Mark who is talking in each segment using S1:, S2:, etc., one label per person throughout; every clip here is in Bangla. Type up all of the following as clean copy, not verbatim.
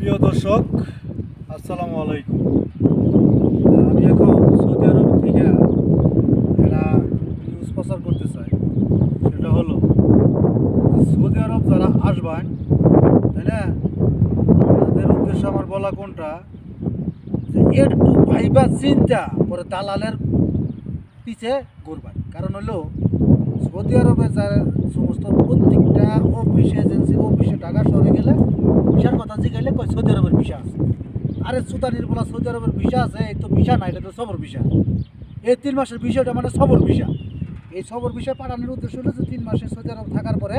S1: প্রিয় দর্শক, আসসালামু আলাইকুম। আমি এখন সৌদি আরব থেকে একটা নিউজ প্রচার করতে চাই। সেটা হলো সৌদি আরব যারা আসবেন, তাই না, তাদের উদ্দেশ্যে আমার বলা কোনটা, যে একটু ভাইবা চিন্তা পরে দালালের পিছে ঘুরবেন। কারণ হলো সৌদি আরবে যারা সমস্ত প্রত্যেকটা অফিস এজেন্সি অফিসে টাকা শহরে গেলে ভিসার কথা জিগাইলে কই সৌদি আরবের ভিসা আছে। আরে সুদানির বলা সৌদি আরবের ভিসা আছে, এই তো ভিসা না, এটা তো সবর ভিসা। এই 3 মাসের বিষয়টা মানে সবর ভিসা। এই সবর ভিসা পাঠানোর উদ্দেশ্য হলো যে 3 মাসে সৌদি আরব থাকার পরে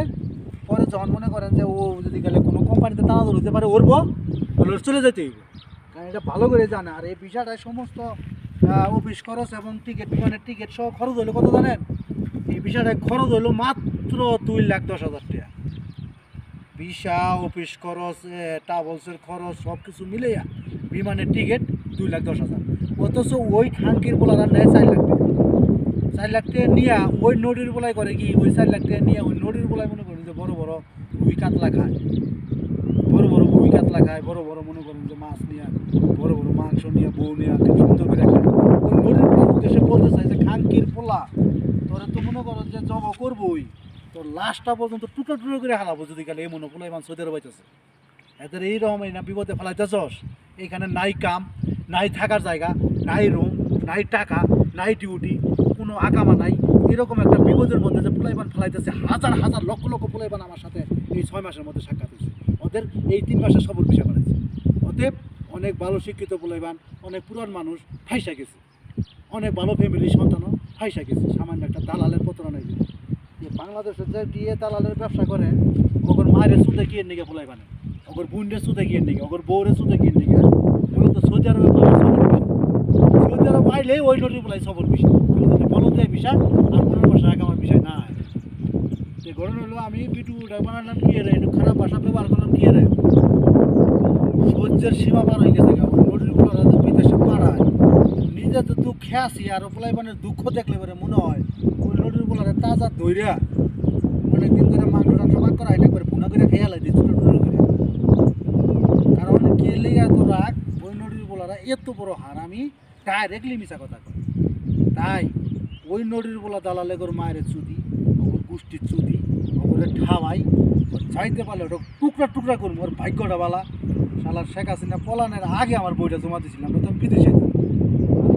S1: পরে যখন মনে করেন যে ও যদি গেলে কোনো কোম্পানিতে টানা ধরতে পারে উড়বো, তাহলে চলে যেতে হইব। কারণ এটা ভালো করে জানে। আর এই ভিসাটায় সমস্ত অফিস খরচ এবং টিকিট, বিমানের টিকিট সহ খরচ হইলো কত জানেন? এই ভিসাটায় খরচ হইলো মাত্র 2,10,000 টাকা। ভিসা, অফিস খরচ, ট্রাভেলসের খরচ সব কিছু মিলিয়া বিমানের টিকিট 2,10,000। অথচ ওই খানকির বলার নেয় 4 লাখ টাকা। 4 লাখ টাকা নিয়ে ওই নদীর বলাই করে কি, ওই 4 লাখ টাকা নিয়ে ওই নদীর বলাই মনে করেন যে বড় বড় রুই কাতলা খায়, বড় বড় রুই কাতলা খায়, বড় বড় মনে করেন যে মাছ নিয়ে, বড় বড় মাংস নিয়ে, বউ নিয়ে সুন্দর করে খায়। ওই নদীর বলার উদ্দেশ্যে বলতে চাই যে খানকির পোলা তোরা তো মনে করেন যে জব করবোই, তোর লাশটা পর্যন্ত টুকরো টুকরো করে হালাবো যদি গেলে এই মনে পোলা ইমান সৌদি আরব হইতেছে। এদের এইরকম এই না বিপদে ফেলাইতেছস। এইখানে নাই কাম, নাই থাকার জায়গা, নাই রুম, নাই টাকা, নাই ডিউটি, কোনো আকামা নাই। এরকম একটা বিপদের মধ্যে যে পোলাইবান ফেলাইতেছে, হাজার হাজার লক্ষ লক্ষ পোলাইবান আমার সাথে এই 6 মাসের মধ্যে সাক্ষাৎ হয়েছে। ওদের এই 3 মাসের সবর বিষয় করেছে। অতএব অনেক ভালো শিক্ষিত পোলাইবান, অনেক পুরান মানুষ ফাইসা গেছে, অনেক ভালো ফ্যামিলির সন্তানও ফাইসা গেছে সামান্য একটা দালালের প্রতারণায়। বাংলাদেশের যে গিয়ে দালালের ব্যবসা করে, ওগর মায়ের সুদে গিয়ে নিকে পোলাই বানে, ওগর বোনের সুদে গিয়ে নিকে, ওগর বউরের সুদে গিয়ে নিকে। মূলত সৌদি আরবে সৌদি আরব আইলে ওই নদী বলাই সবর বিষয়। যদি বলো যে বিষয় আর 15 বছর আগে আমার বিষয় না। যে ঘটনা হলো আমি ভিডিও বানালাম কি রে, একটু খারাপ ভাষা ব্যবহার করলাম কি রে, সহ্যের সীমা পার হয়ে গেছে। নদীর বলারা যে বিদেশে পাড়ায় নিজে তো দুঃখে আসি, আর পোলাইবানের দুঃখ দেখলে পরে মনে হয় ওই নদীর বলারে তাজা দইরা অনেকদিন ধরে মাংস টাংস ভাগ করা হয়, একবারে ভুনা করে খেয়াল হয় ছোটো ছোটো করে। কারণ কি লেগে এত রাগ, ওই নদীর বলারা এত বড় হারামি, ডাইরেক্টলি মিশা কথা কয়। তাই ওই নদীর বলা দালালে করে মায়ের চুদি, ওর গোষ্ঠীর চুদি, ওরে ঠাওয়াই, চাইতে পারলে ওটা টুকরা টুকরা করবো। ওর ভাগ্যটা বালা, শালার শেখ হাসিনা পলানের আগে আমার বইটা জমা দিয়েছিলাম, তো আমি বিদেশে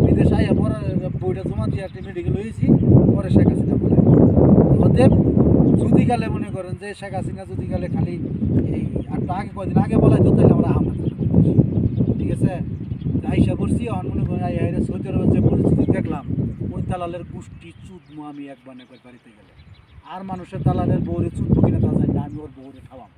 S1: বিদেশ আইয়া পরে বইটা জমা দিয়ে একটা মেডিকেল হয়েছি, পরে শেখ হাসিনা পলায়। অতএব যদি গেলে মনে করেন যে শেখ হাসিনা যদি গেলে খালি এই একটা আগে কয়দিন আগে বলাই তো, তাহলে আমরা হামলা করতে। ঠিক আছে, আইসা করছি এখন মনে করেন সৌদি আরবের যে পরিস্থিতি দেখলাম, ওই দালালের গোষ্ঠী চুদমো আমি একবার বাড়িতে গেলে। আর মানুষের দালালের বউরে চুদবো কিনা তা জানি না, আমি ওর বউরে খাওয়াম।